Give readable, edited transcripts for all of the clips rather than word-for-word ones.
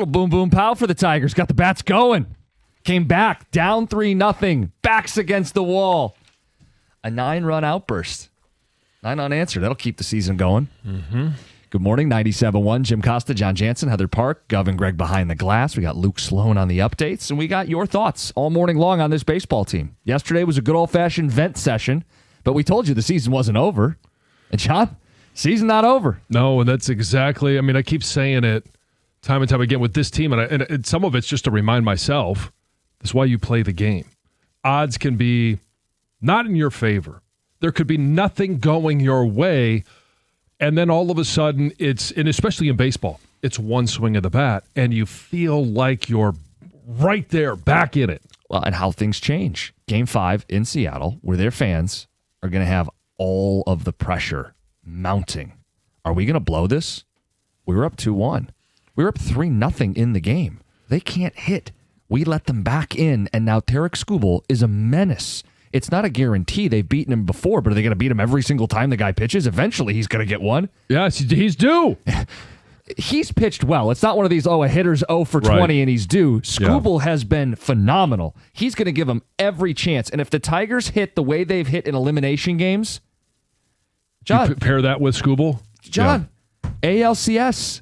Little boom, boom, pow for the Tigers. Got the bats going. Came back, down 3-0. Backs against the wall. A 9-run outburst. 9 unanswered. That'll keep the season going. Mm-hmm. Good morning, 97.1. Jim Costa, John Jansen, Heather Park, Gov and Greg behind the glass. We got Luke Sloan on the updates, and we got your thoughts all morning long on this baseball team. Yesterday was a good old-fashioned vent session, but we told you the season wasn't over. And John, season not over. No, and that's exactly, I keep saying it time and time again with this team, and some of it's just to remind myself, that's why you play the game. Odds can be not in your favor. There could be nothing going your way, and then all of a sudden, and especially in baseball, it's one swing of the bat, and you feel like you're right there, back in it. Well, and how things change. Game 5 in Seattle, where their fans are going to have all of the pressure mounting. Are we going to blow this? We were up 2-1. We were up 3-0 in the game. They can't hit. We let them back in, and now Tarek Skubal is a menace. It's not a guarantee. They've beaten him before, but are they going to beat him every single time the guy pitches? Eventually, he's going to get one. Yes, he's due. He's pitched well. It's not one of these, a hitter's 0 for 20 right, and he's due. Skubal has been phenomenal. He's going to give him every chance. And if the Tigers hit the way they've hit in elimination games, John. You pair that with Skubal? John, ALCS.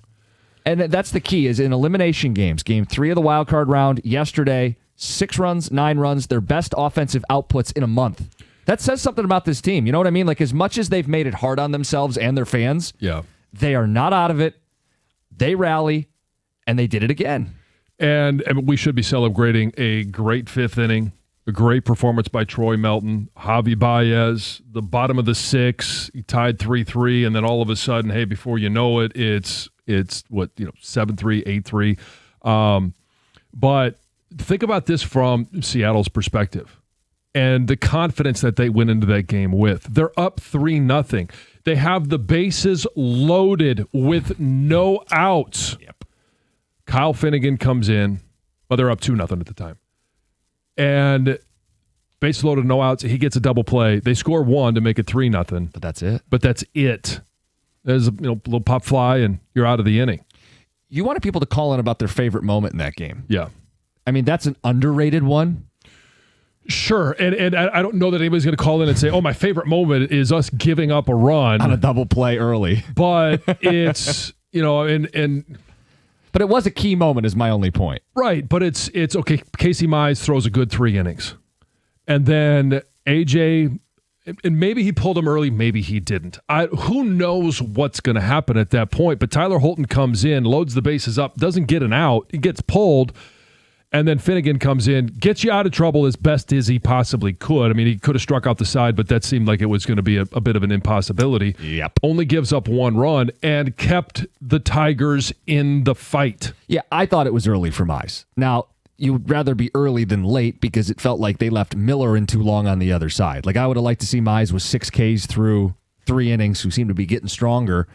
And that's the key, is in elimination games. Game 3 of the wild card round yesterday, 6 runs, 9 runs, their best offensive outputs in a month. That says something about this team. You know what I mean? Like, as much as they've made it hard on themselves and their fans, they are not out of it. They rally, and they did it again. And we should be celebrating a great 5th inning, a great performance by Troy Melton, Javier Báez, the bottom of the 6th, he tied 3-3, and then all of a sudden, hey, before you know it, it's 7-3, 8-3. But think about this from Seattle's perspective and the confidence that they went into that game with. They're up 3-0. They have the bases loaded with no outs. Yep. Kyle Finnegan comes in. Well, they're up 2-0 at the time. And bases loaded, no outs. He gets a double play. They score 1 to make it 3-0. But that's it. There's a little pop fly, and you're out of the inning. You wanted people to call in about their favorite moment in that game. Yeah. I mean, that's an underrated one. Sure, and I don't know that anybody's going to call in and say, my favorite moment is us giving up a run. On a double play early. But it's, But it was a key moment is my only point. Right, but it's okay. Casey Mize throws a good 3 innings. And then AJ, and maybe he pulled him early, maybe he didn't. Who knows what's going to happen at that point, but Tyler Holton comes in, loads the bases up, doesn't get an out, he gets pulled, and then Finnegan comes in, gets you out of trouble as best as he possibly could. I mean, he could have struck out the side, but that seemed like it was going to be a bit of an impossibility. Yep. Only gives up 1 run and kept the Tigers in the fight. Yeah, I thought it was early for Mize. Now, you would rather be early than late because it felt like they left Miller in too long on the other side. Like, I would have liked to see Mize with 6 Ks through 3 innings, who seem to be getting stronger,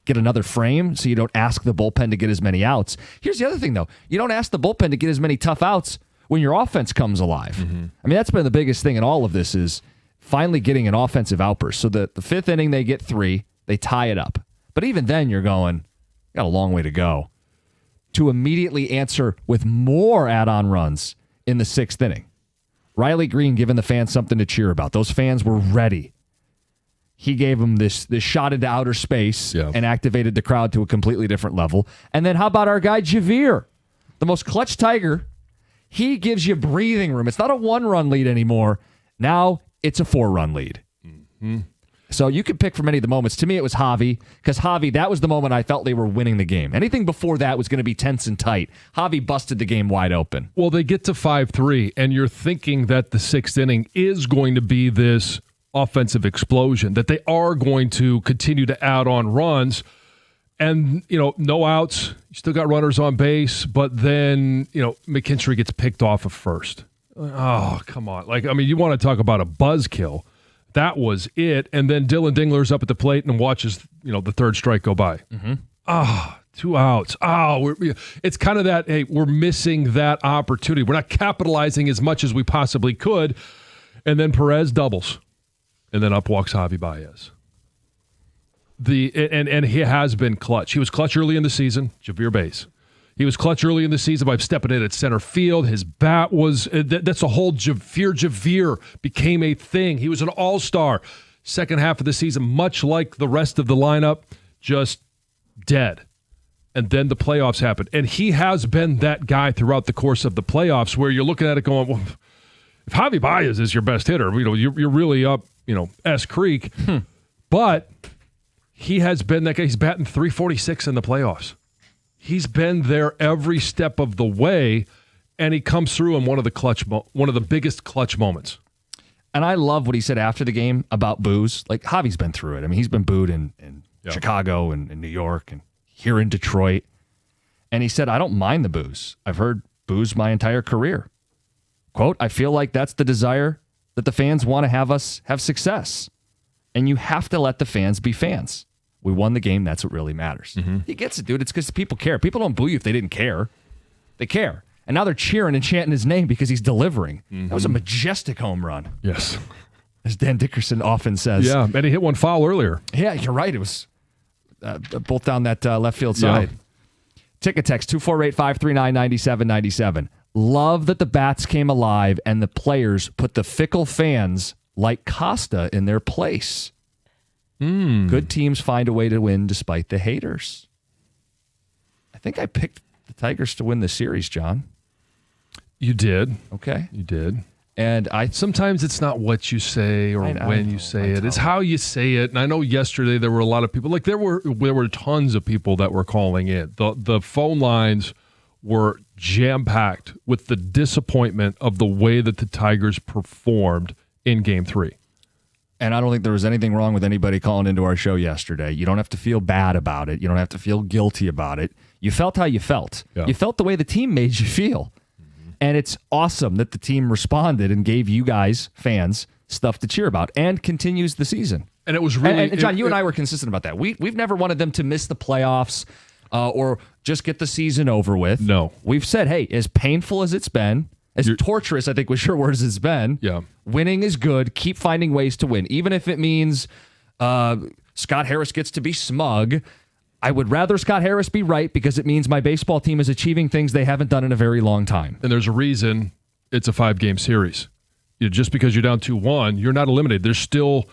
get another frame so you don't ask the bullpen to get as many outs. Here's the other thing, though. You don't ask the bullpen to get as many tough outs when your offense comes alive. Mm-hmm. I mean, that's been the biggest thing in all of this, is finally getting an offensive outburst. So the 5th inning, they get 3. They tie it up. But even then, you're going, got a long way to go to immediately answer with more add-on runs in the 6th inning. Riley Green giving the fans something to cheer about. Those fans were ready. He gave them this shot into outer space and activated the crowd to a completely different level. And then how about our guy Javier, the most clutch Tiger? He gives you breathing room. It's not a 1-run lead anymore. Now it's a 4-run lead. Mm-hmm. So you could pick from any of the moments. To me, it was Javi, because Javi, that was the moment I felt they were winning the game. Anything before that was going to be tense and tight. Javi busted the game wide open. Well, they get to 5-3, and you're thinking that the 6th inning is going to be this offensive explosion, that they are going to continue to add on runs, and no outs, you still got runners on base, but then McKinstry gets picked off of first. Oh, come on. You want to talk about a buzzkill. That was it. And then Dylan Dingler's up at the plate and watches the 3rd strike go by. Mm-hmm. 2 outs. It's kind of that, hey, we're missing that opportunity. We're not capitalizing as much as we possibly could. And then Perez doubles. And then up walks Javier Báez. And he has been clutch. He was clutch early in the season, Javier Báez. He was clutch early in the season by stepping in at center field. His bat was, that's a whole Javier became a thing. He was an all-star. Second half of the season, much like the rest of the lineup, just dead. And then the playoffs happened. And he has been that guy throughout the course of the playoffs where you're looking at it going, well, if Javier Báez is your best hitter, you're really up, S Creek. But he has been that guy. He's batting .346 in the playoffs. He's been there every step of the way, and he comes through in one of the biggest clutch moments. And I love what he said after the game about boos. Like, Javi's been through it. I mean, he's been booed in Chicago and in New York and here in Detroit. And he said, I don't mind the boos. I've heard boos my entire career. Quote, I feel like that's the desire that the fans want to have us have success. And you have to let the fans be fans. We won the game. That's what really matters. Mm-hmm. He gets it, dude. It's because people care. People don't boo you if they didn't care. They care. And now they're cheering and chanting his name because he's delivering. Mm-hmm. That was a majestic home run. Yes. As Dan Dickerson often says. Yeah, and he hit one foul earlier. Yeah, you're right. It was both down that left field side. Yeah. Ticket text 248-539-9797. Love that the bats came alive and the players put the fickle fans like Costa in their place. Good teams find a way to win despite the haters. I think I picked the Tigers to win the series, John. You did. Okay. You did. And sometimes it's not what you say or when you say it. It's how you say it. And I know yesterday there were a lot of people. Like there were tons of people that were calling in. The phone lines were jam-packed with the disappointment of the way that the Tigers performed in Game 3. And I don't think there was anything wrong with anybody calling into our show yesterday. You don't have to feel bad about it. You don't have to feel guilty about it. You felt how you felt. Yeah. You felt the way the team made you feel. Mm-hmm. And it's awesome that the team responded and gave you guys, fans, stuff to cheer about and continues the season. And it was really... And John, you and I were consistent about that. We've never wanted them to miss the playoffs or just get the season over with. No. We've said, hey, as painful as it's been, as torturous, I think was your words, it's been. Yeah. Winning is good. Keep finding ways to win. Even if it means Scott Harris gets to be smug, I would rather Scott Harris be right because it means my baseball team is achieving things they haven't done in a very long time. And there's a reason it's a 5-game series. Just because you're down 2-1, you're not eliminated. There's still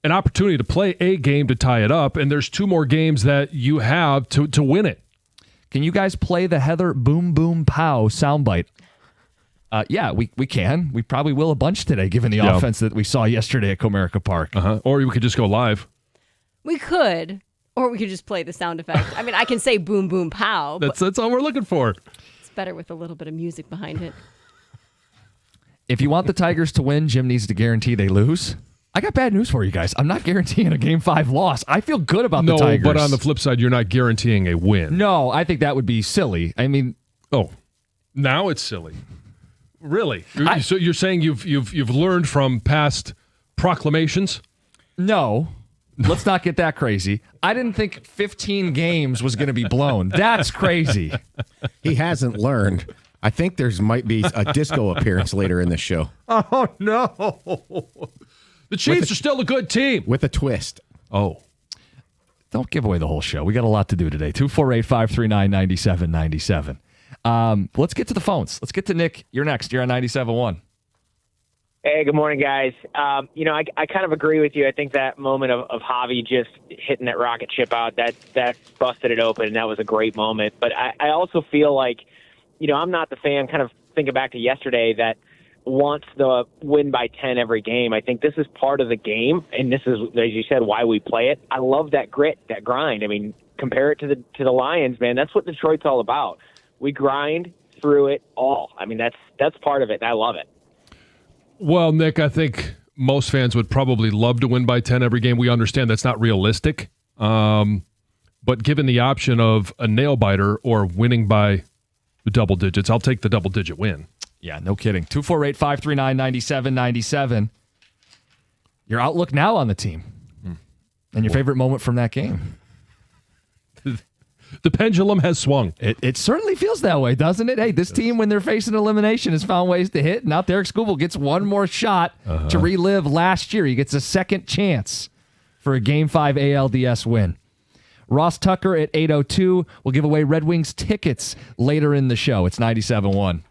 an opportunity to play a game to tie it up, and there's 2 more games that you have to win it. Can you guys play the Heather Boom Boom Pow soundbite? Yeah, we can. We probably will a bunch today, given the offense that we saw yesterday at Comerica Park. Or we could just go live. We could, or we could just play the sound effect. I mean, I can say boom, boom, pow. That's all we're looking for. It's better with a little bit of music behind it. If you want the Tigers to win, Jim needs to guarantee they lose. I got bad news for you guys. I'm not guaranteeing a Game 5 loss. I feel good about the Tigers. No, but on the flip side, you're not guaranteeing a win. No, I think that would be silly. I mean... Oh, now it's silly. Really? So you're saying you've learned from past proclamations? No. Let's not get that crazy. I didn't think 15 games was going to be blown. That's crazy. He hasn't learned. I think might be a disco appearance later in this show. Oh, no. The Chiefs are still a good team. With a twist. Oh. Don't give away the whole show. We got a lot to do today. 248-539-9797. Let's get to the phones. Let's get to Nick. You're next. You're on 97.1. Hey, good morning, guys. I kind of agree with you. I think that moment of Javi just hitting that rocket ship out, that busted it open, and that was a great moment. But I also feel like, I'm not the fan, kind of thinking back to yesterday, that wants the win by 10 every game. I think this is part of the game, and this is, as you said, why we play it. I love that grit, that grind. I mean, compare it to the Lions, man. That's what Detroit's all about. We grind through it all. I mean, that's part of it, and I love it. Well, Nick, I think most fans would probably love to win by 10 every game. We understand that's not realistic. But given the option of a nail-biter or winning by the double digits, I'll take the double-digit win. Yeah, no kidding. 248-539-9797. Your outlook now on the team and your favorite moment from that game. The pendulum has swung. It certainly feels that way, doesn't it? Hey, this team, when they're facing elimination, has found ways to hit. Now Derek Scooble gets one more shot to relive last year. He gets a second chance for a Game 5 ALDS win. Ross Tucker at 8:02. We'll give away Red Wings tickets later in the show. It's 97.1.